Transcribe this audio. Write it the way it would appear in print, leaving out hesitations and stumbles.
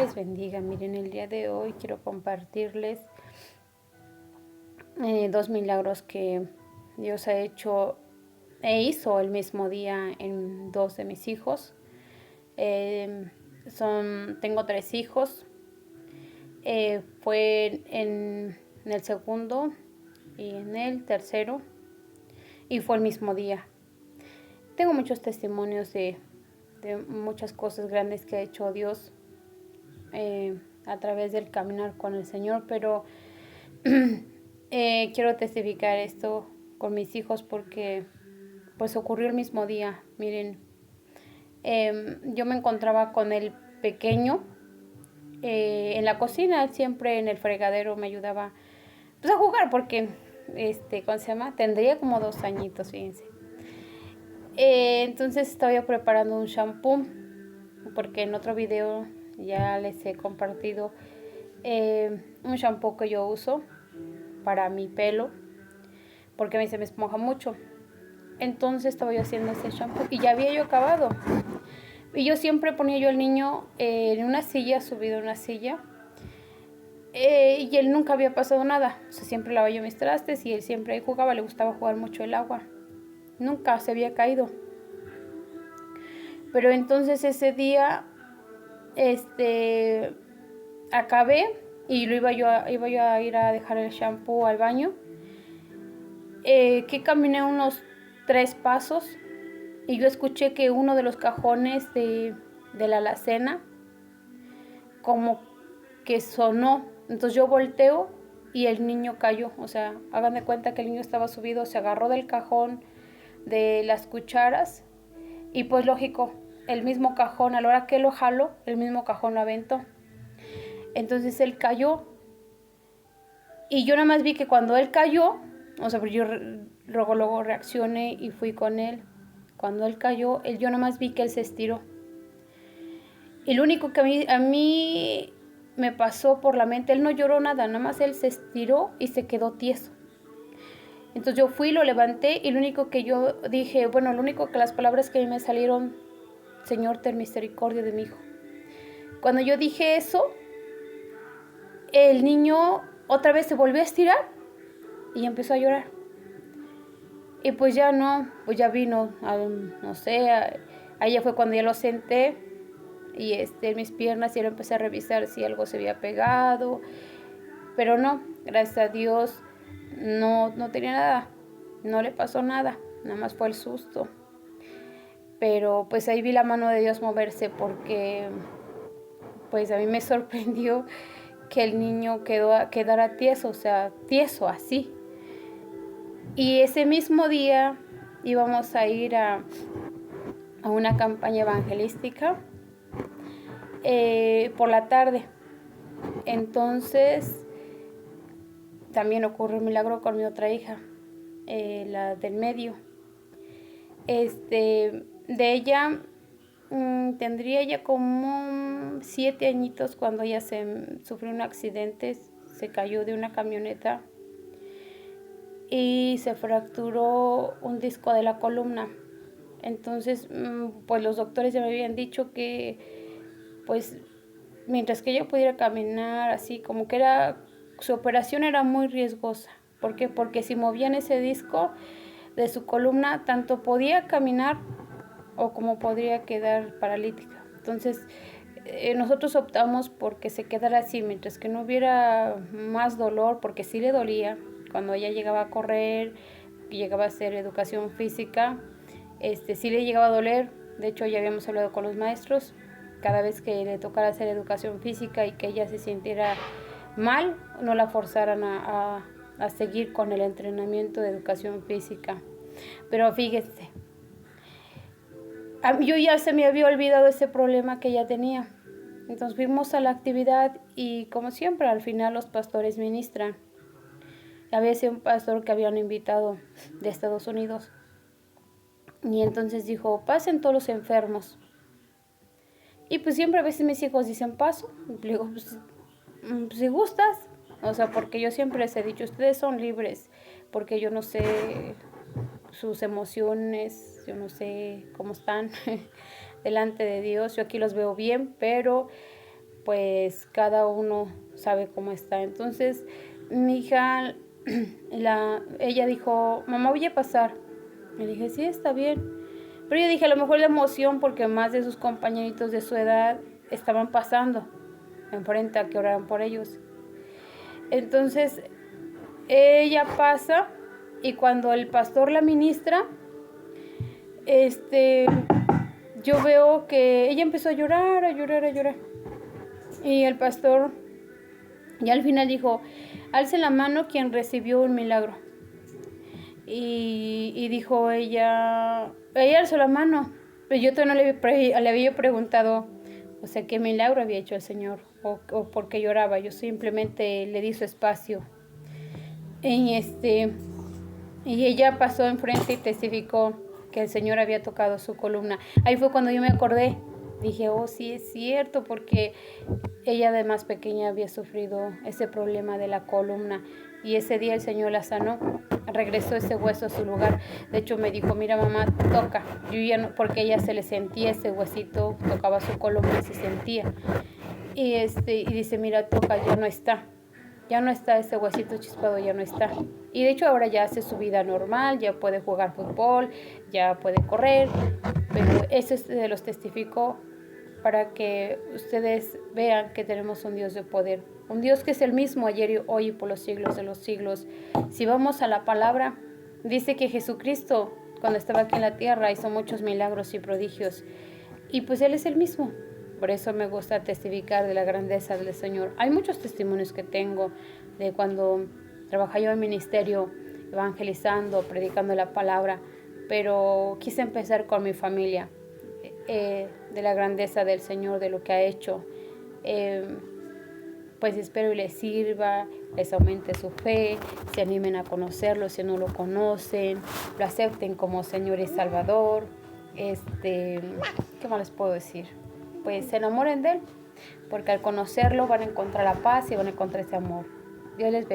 les bendiga. Miren, el día de hoy quiero compartirles 2 milagros que Dios ha hecho hizo el mismo día en 2 de mis hijos. Tengo 3 hijos. Fue en el segundo y en el tercero, y fue el mismo día. Tengo muchos testimonios de muchas cosas grandes que ha hecho Dios a través del caminar con el Señor, pero quiero testificar esto con mis hijos porque pues ocurrió el mismo día. Miren, yo me encontraba con el pequeño en la cocina. Él siempre en el fregadero me ayudaba pues a jugar porque ¿cómo se llama? Tendría como 2 añitos, fíjense. Entonces estaba yo preparando un shampoo, porque en otro video ya les he compartido un shampoo que yo uso para mi pelo, porque a mí se me esponja mucho. Entonces estaba yo haciendo ese shampoo y ya había yo acabado. Y yo siempre ponía yo al niño en una silla, subido en una silla, y él nunca había pasado nada. O sea, siempre lavaba yo mis trastes y él siempre ahí jugaba, le gustaba jugar mucho el agua. Nunca se había caído. Pero entonces ese día acabé y iba yo a ir a dejar el shampoo al baño. Que caminé unos 3 pasos y yo escuché que uno de los cajones de la alacena como que sonó. Entonces yo volteo y el niño cayó. O sea, hagan de cuenta que el niño estaba subido, se agarró del cajón de las cucharas y pues lógico, el mismo cajón, a la hora que lo jaló, el mismo cajón lo aventó. Entonces él cayó y yo nada más vi que cuando él cayó, o sea, yo luego reaccioné y fui con él. Cuando él cayó, yo nada más vi que él se estiró. Y lo único que a mí me pasó por la mente, él no lloró nada, nada más él se estiró y se quedó tieso. Entonces yo fui, lo levanté y lo único que yo dije, bueno, lo único que las palabras que a mí me salieron, Señor, ten misericordia de mi hijo. Cuando yo dije eso, el niño otra vez se volvió a estirar y empezó a llorar. Y pues ya no, pues ya vino, no sé, ahí ya fue cuando ya lo senté y en mis piernas y lo empecé a revisar si algo se había pegado, pero no, gracias a Dios no tenía nada, no le pasó nada, nada más fue el susto. Pero pues ahí vi la mano de Dios moverse porque pues a mí me sorprendió que el niño quedara tieso, o sea, tieso así. Y ese mismo día íbamos a ir a una campaña evangelística por la tarde. Entonces también ocurrió un milagro con mi otra hija, la del medio. De ella tendría ella como 7 añitos cuando ella sufrió un accidente, se cayó de una camioneta y se fracturó un disco de la columna. Entonces, pues los doctores ya me habían dicho que, pues, mientras que ella pudiera caminar así, como que su operación era muy riesgosa. ¿Por qué? Porque si movían ese disco de su columna, tanto podía caminar o como podría quedar paralítica. Entonces, nosotros optamos por que se quedara así, mientras que no hubiera más dolor, porque sí le dolía cuando ella llegaba a correr, llegaba a hacer educación física, sí le llegaba a doler. De hecho, ya habíamos hablado con los maestros, cada vez que le tocara hacer educación física y que ella se sintiera mal, no la forzaran a seguir con el entrenamiento de educación física. Pero fíjense, yo ya se me había olvidado ese problema que ella tenía. Entonces fuimos a la actividad y como siempre al final los pastores ministran. Había sido un pastor que habían invitado de Estados Unidos. Y entonces dijo, pasen todos los enfermos. Y pues siempre a veces mis hijos dicen paso. Y le digo, pues, si gustas. O sea, porque yo siempre les he dicho, ustedes son libres. Porque yo no sé sus emociones, yo no sé cómo están delante de Dios. Yo aquí los veo bien, pero pues cada uno sabe cómo está. Entonces mi hija, ella dijo, mamá, voy a pasar. Le dije, sí, está bien. Pero yo dije, a lo mejor la emoción, porque más de sus compañeritos de su edad estaban pasando enfrente a que oraran por ellos. Entonces ella pasa y cuando el pastor la ministra, yo veo que ella empezó a llorar, a llorar, a llorar. Y el pastor ya al final dijo, alce la mano quien recibió un milagro. Y dijo ella alzó la mano. Pero yo todavía no le había preguntado, o sea, qué milagro había hecho el Señor o por qué lloraba. Yo simplemente le di su espacio. Y ella pasó enfrente y testificó que el Señor había tocado su columna. Ahí fue cuando yo me acordé. Dije, oh, sí es cierto, porque ella de más pequeña había sufrido ese problema de la columna. Y ese día el Señor la sanó, regresó ese hueso a su lugar. De hecho me dijo, mira mamá, toca. Yo ya no, porque ella se le sentía ese huesito, tocaba su columna y se sentía. Y dice, mira, toca, ya no está. Ya no está ese huesito chispado, ya no está. Y de hecho ahora ya hace su vida normal, ya puede jugar fútbol, ya puede correr. Pero eso se los testifico para que ustedes vean que tenemos un Dios de poder. Un Dios que es el mismo ayer y hoy y por los siglos de los siglos. Si vamos a la palabra, dice que Jesucristo, cuando estaba aquí en la tierra, hizo muchos milagros y prodigios. Y pues Él es el mismo. Por eso me gusta testificar de la grandeza del Señor. Hay muchos testimonios que tengo de cuando trabajaba yo en ministerio, evangelizando, predicando la palabra, pero quise empezar con mi familia, de la grandeza del Señor, de lo que ha hecho. Pues espero y les sirva, les aumente su fe, se animen a conocerlo si no lo conocen, lo acepten como Señor y Salvador. ¿Qué más les puedo decir? Pues se enamoren de Él, porque al conocerlo van a encontrar la paz y van a encontrar ese amor. Dios les bendiga.